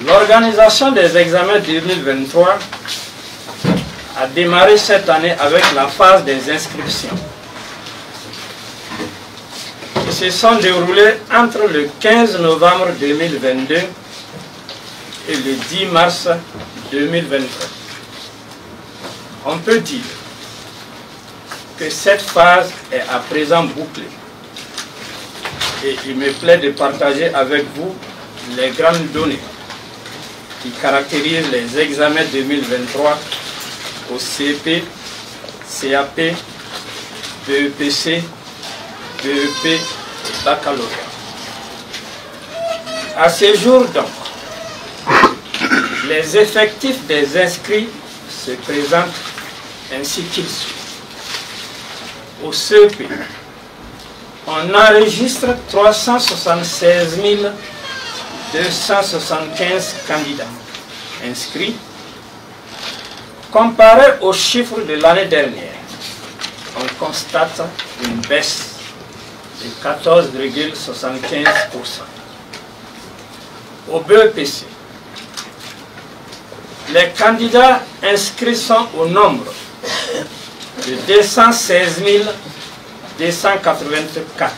L'organisation des examens 2023 a démarré cette année avec la phase des inscriptions, qui se sont déroulées entre le 15 novembre 2022 et le 10 mars 2023. On peut dire que cette phase est à présent bouclée et il me plaît de partager avec vous les grandes données qui caractérisent les examens 2023 au CP, CAP, BEPC, BEP et baccalauréat. À ce jour donc, les effectifs des inscrits se présentent ainsi qu'ils suivent. Au CEP, on enregistre 376 275 candidats inscrits. Comparé aux chiffres de l'année dernière, on constate une baisse de 14,75%. Au BEPC, les candidats inscrits sont au nombre de 216 284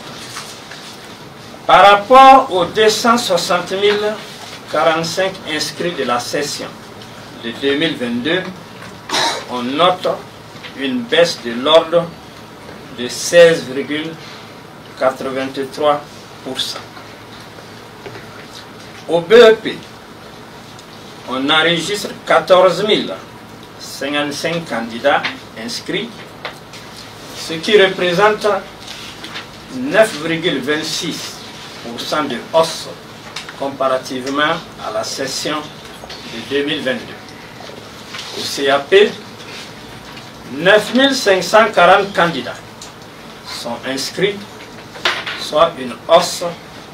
par rapport aux 260 045 inscrits de la session de 2022. On note une baisse de l'ordre de 16,83%. Au BEP, on enregistre 14 055 candidats inscrits, ce qui représente 9,26% de hausse comparativement à la session de 2022. Au CAP, 9 540 candidats sont inscrits, soit une hausse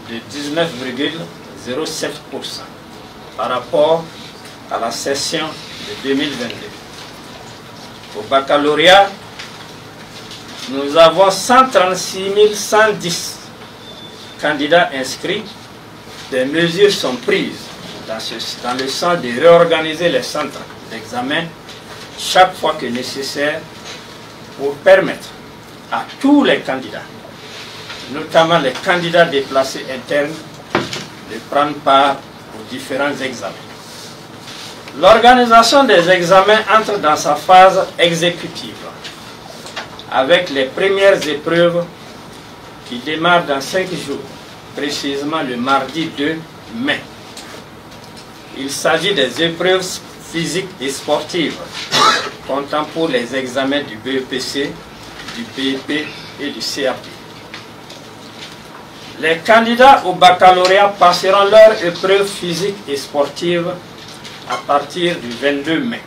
de 19,07% par rapport à la session de 2022. Au baccalauréat, nous avons 136 110 candidats inscrits. Des mesures sont prises dans le sens de réorganiser les centres d'examen chaque fois que nécessaire pour permettre à tous les candidats, notamment les candidats déplacés internes, de prendre part aux différents examens. L'organisation des examens entre dans sa phase exécutive avec les premières épreuves qui démarrent dans 5 jours, précisément le mardi 2 mai. Il s'agit des épreuves physiques et sportives, comptant pour les examens du BEPC, du BEP et du CAP. Les candidats au baccalauréat passeront leurs épreuves physiques et sportives à partir du 22 mai.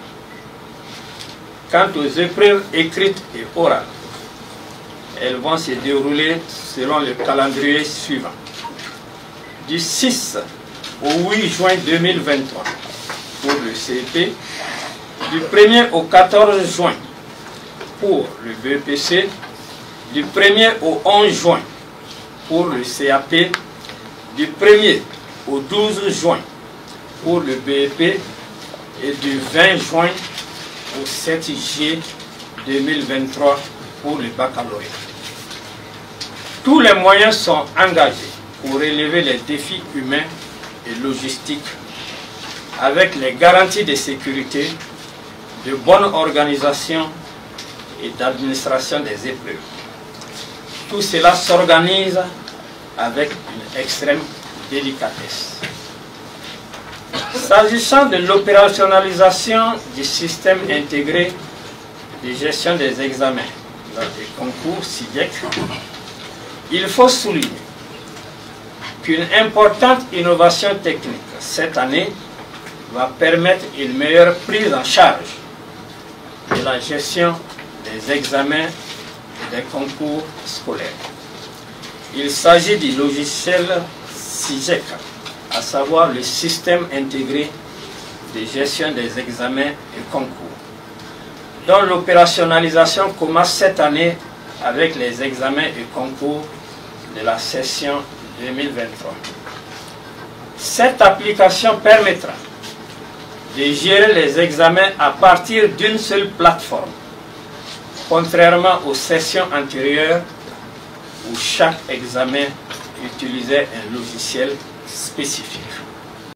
Quant aux épreuves écrites et orales, elles vont se dérouler selon le calendrier suivant. Du 6 au 8 juin 2023 pour le CEP, du 1er au 14 juin pour le BEPC, du 1er au 11 juin pour le CAP, du 1er au 12 juin pour le BEP et du 20 juin au 7 juillet 2023 pour le baccalauréat. Tous les moyens sont engagés pour relever les défis humains et logistiques avec les garanties de sécurité, de bonne organisation et d'administration des épreuves. Tout cela s'organise avec une extrême délicatesse. S'agissant de l'opérationnalisation du système intégré de gestion des examens dans les concours SIDEC, il faut souligner qu'une importante innovation technique cette année va permettre une meilleure prise en charge de la gestion des examens et des concours scolaires. Il s'agit du logiciel SIGEC, à savoir le système intégré de gestion des examens et concours, dont l'opérationnalisation commence cette année avec les examens et concours de la session 2023. Cette application permettra de gérer les examens à partir d'une seule plateforme, contrairement aux sessions antérieures où chaque examen utilisait un logiciel spécifique.